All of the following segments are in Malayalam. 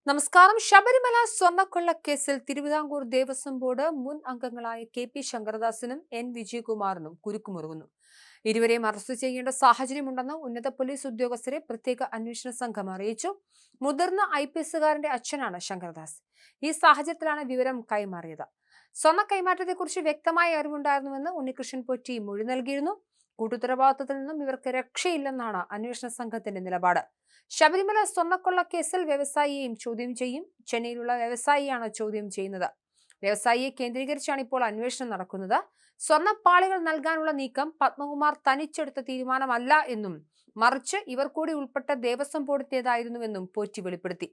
നമസ്കാരം. ശബരിമല സ്വർണ്ണക്കൊള്ളക്കേസിൽ തിരുവിതാംകൂർ ദേവസ്വം ബോർഡ് മുൻ അംഗങ്ങളായ കെ.പി. ശങ്കരദാസിനും എൻ വിജയകുമാറിനും കുരുക്കുമുറുകുന്നു. ഇരുവരെയും അറസ്റ്റ് ചെയ്യേണ്ട സാഹചര്യമുണ്ടെന്ന് ഉന്നത പോലീസ് ഉദ്യോഗസ്ഥരെ പ്രത്യേക അന്വേഷണ സംഘം അറിയിച്ചു. മുതിർന്ന IPSകാരന്റെ അച്ഛനാണ് ശങ്കരദാസ്. ഈ സാഹചര്യത്തിലാണ് വിവരം കൈമാറിയത്. സ്വർണ്ണ കൈമാറ്റത്തെക്കുറിച്ച് വ്യക്തമായ അറിവുണ്ടായിരുന്നുവെന്ന് ഉണ്ണികൃഷ്ണൻ പോറ്റി മൊഴി നൽകിയിരുന്നു. കൂട്ടുത്തരവാദിത്തത്തിൽ നിന്നും ഇവർക്ക് രക്ഷയില്ലെന്നാണ് അന്വേഷണ സംഘത്തിന്റെ നിലപാട്. ശബരിമല സ്വർണ്ണക്കൊള്ള കേസിൽ വ്യവസായിയെയും ചോദ്യം ചെയ്യും. ചെന്നൈയിലുള്ള വ്യവസായിയാണ് ചോദ്യം ചെയ്യുന്നത്. വ്യവസായിയെ കേന്ദ്രീകരിച്ചാണ് ഇപ്പോൾ അന്വേഷണം നടക്കുന്നത്. സ്വർണ്ണപ്പാളികൾ നൽകാനുള്ള നീക്കം പത്മകുമാർ തനിച്ചെടുത്ത തീരുമാനമല്ല എന്നും മറിച്ച് ഇവർ കൂടി ഉൾപ്പെട്ട ദേവസ്വം ബോർഡിന്റേതായിരുന്നുവെന്നും പോറ്റി വെളിപ്പെടുത്തി.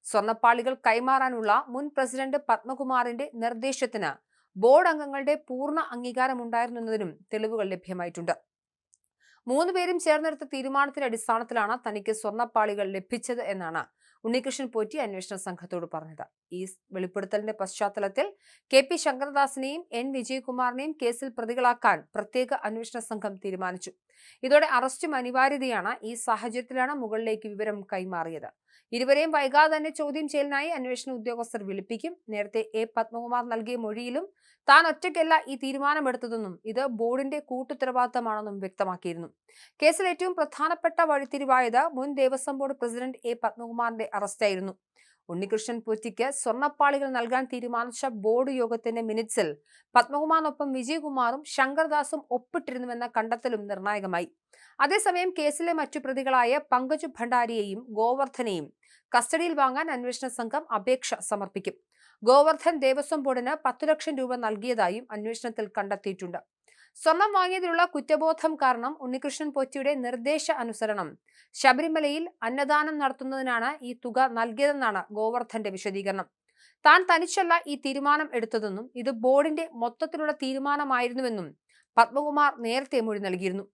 സ്വർണ്ണപ്പാളികൾ കൈമാറാനുള്ള മുൻ പ്രസിഡന്റ് പത്മകുമാറിന്റെ നിർദ്ദേശത്തിന് ബോർഡ് അംഗങ്ങളുടെ പൂർണ്ണ അംഗീകാരമുണ്ടായിരുന്നതിനും തെളിവുകൾ ലഭ്യമായിട്ടുണ്ട്. മൂന്നുപേരും ചേർന്നെടുത്ത തീരുമാനത്തിന്റെ അടിസ്ഥാനത്തിലാണ് തനിക്ക് സ്വർണ്ണപ്പാളികൾ ലഭിച്ചത് എന്നാണ് ഉണ്ണികൃഷ്ണൻ പോറ്റി അന്വേഷണ സംഘത്തോട് പറഞ്ഞത്. ഈ വെളിപ്പെടുത്തലിന്റെ പശ്ചാത്തലത്തിൽ കെ.പി. ശങ്കരദാസിനെയും എൻ വിജയകുമാറിനെയും കേസിൽ പ്രതികളാക്കാൻ പ്രത്യേക അന്വേഷണ സംഘം തീരുമാനിച്ചു. ഇതോടെ അറസ്റ്റും അനിവാര്യതയാണ്. ഈ സാഹചര്യത്തിലാണ് മുകളിലേക്ക് വിവരം കൈമാറിയത്. ഇരുവരെയും വൈകാതെ തന്നെ ചോദ്യം ചെയ്യലിനായി അന്വേഷണ ഉദ്യോഗസ്ഥർ വിളിപ്പിക്കും. നേരത്തെ എ പത്മകുമാർ നൽകിയ മൊഴിയിലും താൻ ഒറ്റയ്ക്കല്ല ഈ തീരുമാനമെടുത്തതെന്നും ഇത് ബോർഡിന്റെ കൂട്ടുത്തരവാദിത്തമാണെന്നും വ്യക്തമാക്കിയിരുന്നു. കേസിൽ ഏറ്റവും പ്രധാനപ്പെട്ട വഴിത്തിരിവായത് മുൻ ദേവസ്വം ബോർഡ് പ്രസിഡന്റ് എ പത്മകുമാറിന്റെ അറസ്റ്റായിരുന്നു. ഉണ്ണികൃഷ്ണൻ പോറ്റിക്ക് സ്വർണ്ണപ്പാളികൾ നൽകാൻ തീരുമാനിച്ച ബോർഡ് യോഗത്തിന്റെ മിനിറ്റ്സിൽ പത്മകുമാറിനൊപ്പം വിജയകുമാറും ശങ്കർദാസും ഒപ്പിട്ടിരുന്നുവെന്ന കണ്ടെത്തലും നിർണായകമായി. അതേസമയം കേസിലെ മറ്റു പ്രതികളായ പങ്കജ് ഭണ്ഡാരിയെയും ഗോവർദ്ധനെയും കസ്റ്റഡിയിൽ വാങ്ങാൻ അന്വേഷണ സംഘം അപേക്ഷ സമർപ്പിക്കും. ഗോവർദ്ധൻ ദേവസ്വം ബോർഡിന് 10 ലക്ഷം രൂപ നൽകിയതായും അന്വേഷണത്തിൽ കണ്ടെത്തിയിട്ടുണ്ട്. സ്വർണം വാങ്ങിയതിലുള്ള കുറ്റബോധം കാരണം ഉണ്ണികൃഷ്ണൻ പോറ്റിയുടെ നിർദ്ദേശ അനുസരണം ശബരിമലയിൽ അന്നദാനം നടത്തുന്നതിനാണ് ഈ തുക നൽകിയതെന്നാണ് ഗോവർദ്ധന്റെ വിശദീകരണം. താൻ തനിച്ചല്ല ഈ തീരുമാനം എടുത്തതെന്നും ഇത് ബോർഡിന്റെ മൊത്തത്തിലുള്ള തീരുമാനമായിരുന്നുവെന്നും പത്മകുമാർ നേരത്തെ മൊഴി നൽകിയിരുന്നു.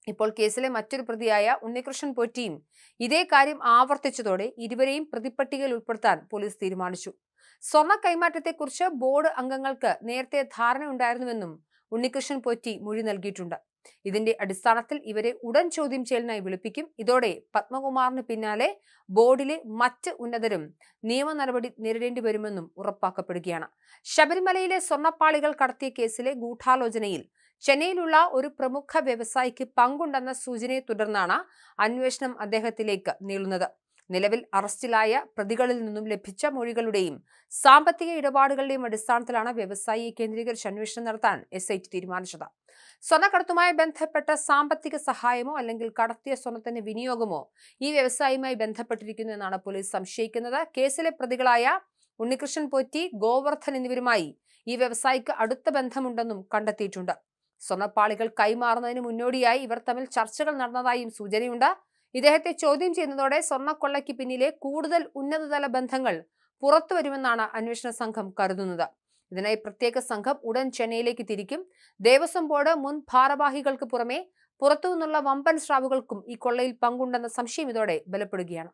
ഇപ്പോൾ കേസിലെ മറ്റൊരു പ്രതിയായ ഉണ്ണികൃഷ്ണൻ പോറ്റിയും ഇതേ കാര്യം ആവർത്തിച്ചതോടെ ഇരുവരെയും പ്രതിപ്പട്ടികയിൽ ഉൾപ്പെടുത്താൻ പോലീസ് തീരുമാനിച്ചു. സ്വർണ്ണ കൈമാറ്റത്തെക്കുറിച്ച് ബോർഡ് അംഗങ്ങൾക്ക് നേരത്തെ ധാരണയുണ്ടായിരുന്നുവെന്നും ഉണ്ണികൃഷ്ണൻ പോറ്റി മൊഴി നൽകിയിട്ടുണ്ട്. ഇതിന്റെ അടിസ്ഥാനത്തിൽ ഇവരെ ഉടൻ ചോദ്യം ചെയ്യലിനായി വിളിപ്പിക്കും. ഇതോടെ പത്മകുമാറിന് പിന്നാലെ ബോർഡിലെ മറ്റ് ഉന്നതരും നിയമ നടപടി നേരിടേണ്ടി വരുമെന്നും ഉറപ്പാക്കപ്പെടുകയാണ്. ശബരിമലയിലെ സ്വർണ്ണപ്പാളികൾ കടത്തിയ കേസിലെ ഗൂഢാലോചനയിൽ ചെന്നൈയിലുള്ള ഒരു പ്രമുഖ വ്യവസായിക്ക് പങ്കുണ്ടെന്ന സൂചനയെ തുടർന്നാണ് അന്വേഷണം അദ്ദേഹത്തിലേക്ക് നീളുന്നത്. നിലവിൽ അറസ്റ്റിലായ പ്രതികളിൽ നിന്നും ലഭിച്ച മൊഴികളുടെയും സാമ്പത്തിക ഇടപാടുകളുടെയും അടിസ്ഥാനത്തിലാണ് വ്യവസായിയെ കേന്ദ്രീകരിച്ച് അന്വേഷണം നടത്താൻ SIT തീരുമാനിച്ചത്. സ്വർണ്ണക്കടത്തുമായി ബന്ധപ്പെട്ട സാമ്പത്തിക സഹായമോ അല്ലെങ്കിൽ കടത്തിയ സ്വർണത്തിന്റെ വിനിയോഗമോ ഈ വ്യവസായിയുമായി ബന്ധപ്പെട്ടിരിക്കുന്നു എന്നാണ് പോലീസ് സംശയിക്കുന്നത്. കേസിലെ പ്രതികളായ ഉണ്ണികൃഷ്ണൻ പോറ്റി, ഗോവർദ്ധൻ എന്നിവരുമായി ഈ വ്യവസായിക്ക് അടുത്ത ബന്ധമുണ്ടെന്നും കണ്ടെത്തിയിട്ടുണ്ട്. സ്വർണ്ണപ്പാളികൾ കൈമാറുന്നതിന് മുന്നോടിയായി ഇവർ തമ്മിൽ ചർച്ചകൾ നടന്നതായും സൂചനയുണ്ട്. ഇദ്ദേഹത്തെ ചോദ്യം ചെയ്യുന്നതോടെ സ്വർണ്ണക്കൊള്ളയ്ക്ക് പിന്നിലെ കൂടുതൽ ഉന്നതതല ബന്ധങ്ങൾ പുറത്തുവരുമെന്നാണ് അന്വേഷണ സംഘം കരുതുന്നത്. ഇതിനായി പ്രത്യേക സംഘം ഉടൻ ചെന്നൈയിലേക്ക് തിരിക്കും. ദേവസ്വം ബോർഡ് മുൻ ഭാരവാഹികൾക്ക് പുറമെ പുറത്തുനിന്നുള്ള വമ്പൻ സ്രാവുകൾക്കും ഈ കൊള്ളയിൽ പങ്കുണ്ടെന്ന സംശയം ഇതോടെ ബലപ്പെടുകയാണ്.